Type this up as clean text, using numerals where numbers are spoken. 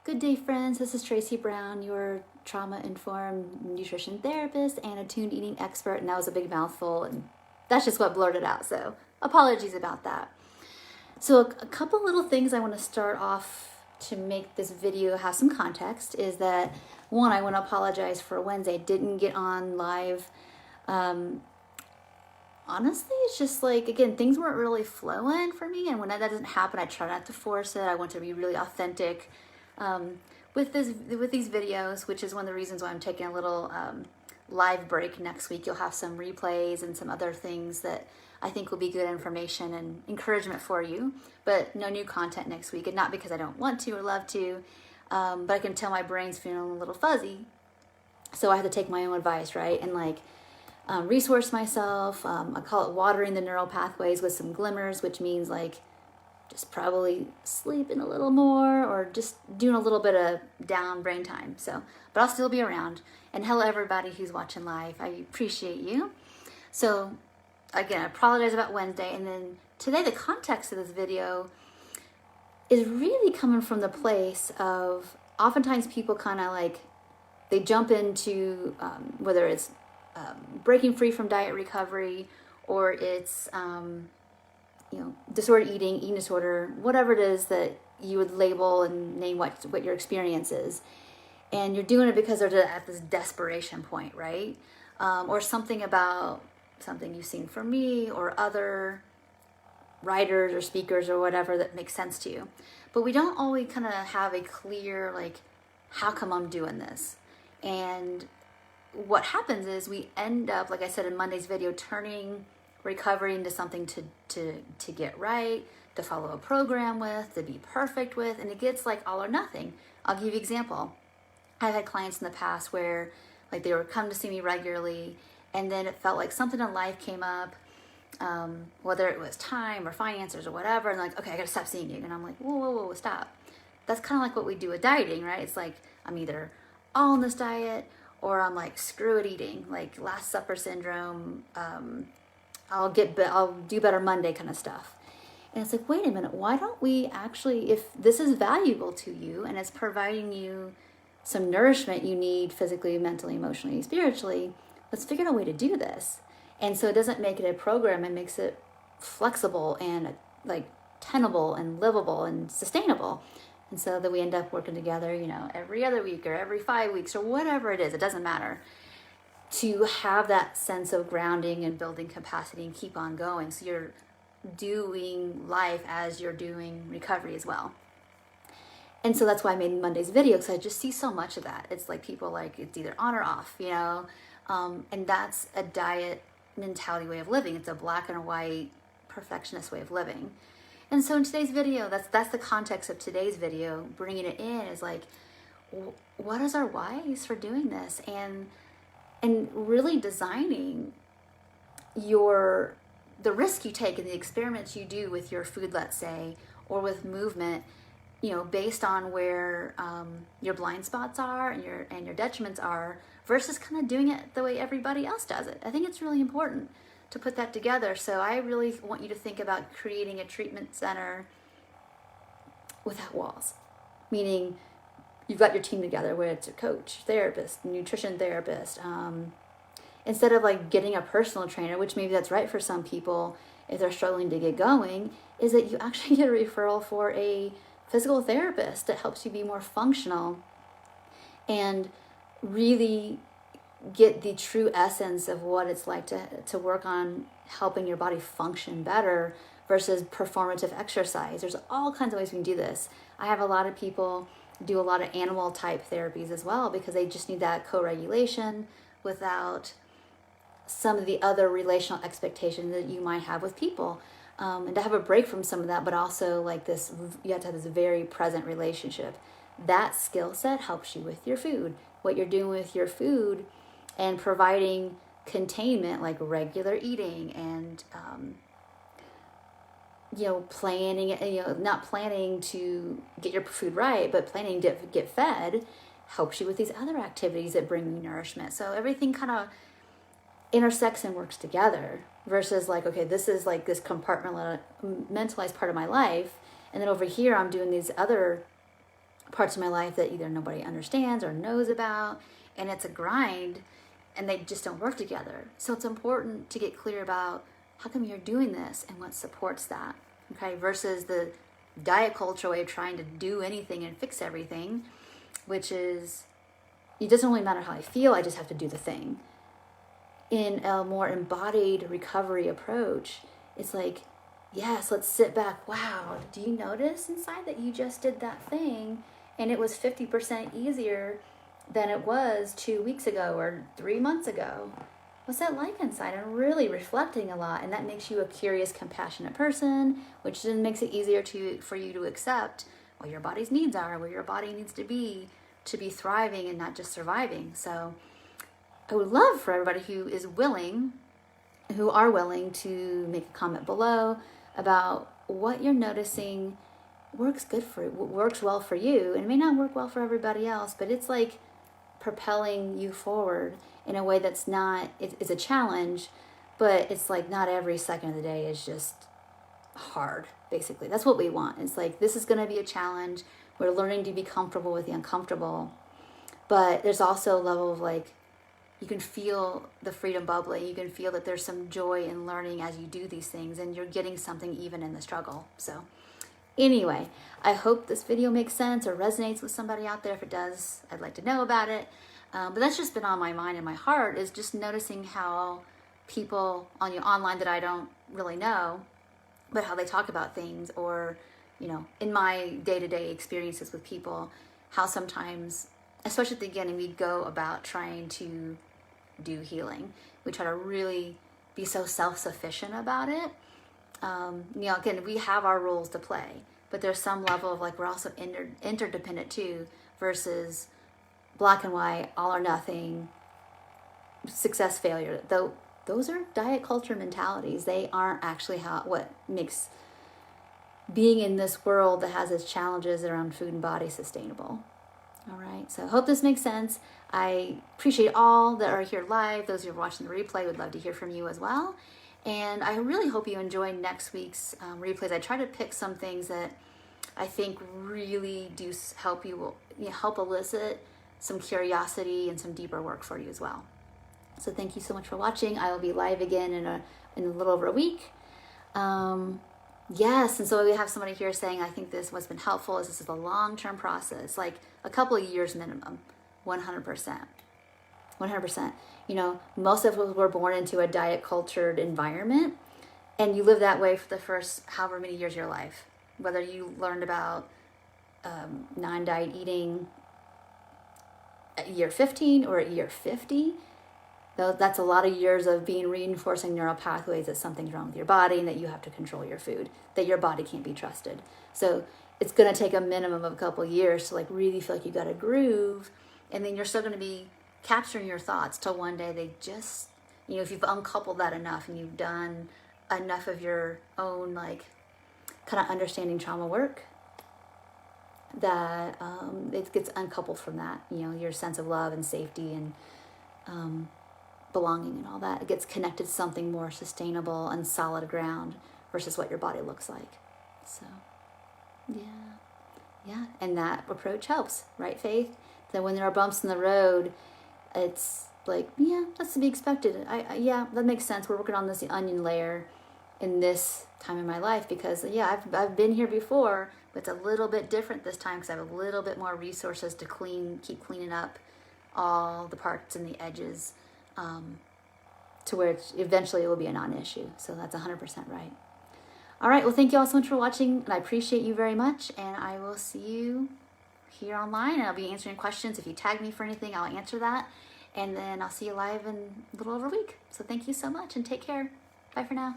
Good day, friends. This is Tracy Brown, your trauma-informed nutrition therapist and attuned eating expert. And that was a big mouthful, and that's just what blurted out. So apologies about that. So a couple little things I want to start off to make this video have some context is that, one, I want to apologize for Wednesday. I didn't get on live. Honestly, it's just like, again, things weren't really flowing for me. And when that doesn't happen, I try not to force it. I want to be really authentic with these videos, which is one of the reasons why I'm taking a little live break next week. You'll have some replays and some other things that I think will be good information and encouragement for you, but no new content next week. And not because I don't want to or love to, but I can tell my brain's feeling a little fuzzy. So I have to take my own advice, right? And resource myself. I call it watering the neural pathways with some glimmers, which means just probably sleeping a little more or just doing a little bit of down brain time. But I'll still be around. And hello, everybody who's watching live. I appreciate you. So again, I apologize about Wednesday. And then today, the context of this video is really coming from the place of oftentimes people they jump into whether it's breaking free from diet recovery or it's disordered eating disorder, whatever it is that you would label and name what your experience is. And you're doing it because they're at this desperation point, right? Or something about something you've seen from me or other writers or speakers or whatever that makes sense to you. But we don't always kind of have a clear, how come I'm doing this? And what happens is we end up, like I said in Monday's video, turning recovery into something to get right, to follow a program with, to be perfect with, and it gets all or nothing. I'll give you an example. I've had clients in the past where they would come to see me regularly, and then it felt like something in life came up, whether it was time or finances or whatever, and okay, I gotta stop seeing you. And I'm like, whoa, stop. That's kind of like what we do with dieting, right? It's I'm either all on this diet or I'm screw it eating, Last Supper syndrome, I'll do better Monday kind of stuff. And it's wait a minute, why don't we actually, if this is valuable to you and it's providing you some nourishment you need physically, mentally, emotionally, spiritually, let's figure out a way to do this. And so it doesn't make it a program, it makes it flexible and tenable and livable and sustainable. And so that we end up working together, every other week or every 5 weeks or whatever it is, it doesn't matter, to have that sense of grounding and building capacity and keep on going. So you're doing life as you're doing recovery as well. And so that's why I made Monday's video, because I just see so much of that. It's people it's either on or off, and that's a diet mentality way of living. It's a black and white perfectionist way of living. And so in today's video, that's the context of today's video, bringing it in is what is our whys for doing this? And really designing the risk you take and the experiments you do with your food, let's say, or with movement, based on where your blind spots are and your detriments are, versus kind of doing it the way everybody else does it. I think it's really important to put that together. So I really want you to think about creating a treatment center without walls, meaning you've got your team together, where it's a coach, therapist, nutrition therapist. Instead of getting a personal trainer, which maybe that's right for some people if they're struggling to get going, is that you actually get a referral for a physical therapist that helps you be more functional and really get the true essence of what it's like to work on helping your body function better versus performative exercise. There's all kinds of ways we can do this. I have a lot of people do a lot of animal type therapies as well, because they just need that co-regulation without some of the other relational expectations that you might have with people, and to have a break from some of that, but also this, you have to have this very present relationship. That skill set helps you with your food, what you're doing with your food, and providing containment, regular eating and planning, not planning to get your food right, but planning to get fed helps you with these other activities that bring you nourishment. So everything kind of intersects and works together versus okay, this is this compartmentalized part of my life. And then over here, I'm doing these other parts of my life that either nobody understands or knows about, and it's a grind, and they just don't work together. So it's important to get clear about how come you're doing this and what supports that, okay? Versus the diet culture way of trying to do anything and fix everything, which is, it doesn't really matter how I feel, I just have to do the thing. In a more embodied recovery approach, it's like, yes, let's sit back. Wow, do you notice inside that you just did that thing and it was 50% easier than it was 2 weeks ago or 3 months ago? What's that like inside? And really reflecting a lot, and that makes you a curious, compassionate person, which then makes it easier for you to accept what your body's needs are, where your body needs to be thriving and not just surviving. So I would love for everybody who are willing to make a comment below about what you're noticing works well for you. And it may not work well for everybody else, but it's like propelling you forward in a way that's not, it's a challenge, but it's like not every second of the day is just hard, basically. That's what we want. It's like, this is going to be a challenge. We're learning to be comfortable with the uncomfortable, but there's also a level of like, you can feel the freedom bubbling. You can feel that there's some joy in learning as you do these things, and you're getting something even in the struggle. So anyway, I hope this video makes sense or resonates with somebody out there. If it does, I'd like to know about it. But that's just been on my mind and my heart, is just noticing how people online that I don't really know, but how they talk about things, or, in my day-to-day experiences with people, how sometimes, especially at the beginning, we go about trying to do healing. We try to really be so self-sufficient about it. Again, we have our roles to play, but there's some level of like, we're also interdependent too, versus black and white, all or nothing, success, failure. Though those are diet culture mentalities. They aren't actually what makes being in this world that has its challenges around food and body sustainable. All right, so I hope this makes sense. I appreciate all that are here live. Those who are watching the replay, would love to hear from you as well. And I really hope you enjoy next week's replays. I try to pick some things that I think really do help help elicit some curiosity and some deeper work for you as well. So thank you so much for watching. I will be live again in a little over a week. Yes, and so we have somebody here saying, I think what's been helpful is this is a long-term process, like a couple of years minimum, 100%. 100%. Most of us were born into a diet-cultured environment, and you live that way for the first however many years of your life. Whether you learned about non-diet eating at year 15 or at year 50, that's a lot of years of reinforcing neural pathways that something's wrong with your body and that you have to control your food, that your body can't be trusted. So it's going to take a minimum of a couple of years to like really feel like you got a groove, and then you're still going to be capturing your thoughts till one day they just, if you've uncoupled that enough and you've done enough of your own like kind of understanding trauma work, that it gets uncoupled from that, your sense of love and safety and belonging and all that. It gets connected to something more sustainable and solid ground versus what your body looks like. So yeah, and that approach helps, right, Faith? That when there are bumps in the road, it's like, yeah, that's to be expected. Yeah, that makes sense. We're working on this onion layer in this time in my life, because I've been here before, but it's a little bit different this time because I have a little bit more resources to keep cleaning up all the parts and the edges, to where eventually it will be a non-issue. So that's 100% right. All right, well, thank you all so much for watching, and I appreciate you very much, and I will see you here online, and I'll be answering questions. If you tag me for anything, I'll answer that, and then I'll see you live in a little over a week. So thank you so much, and take care. Bye for now.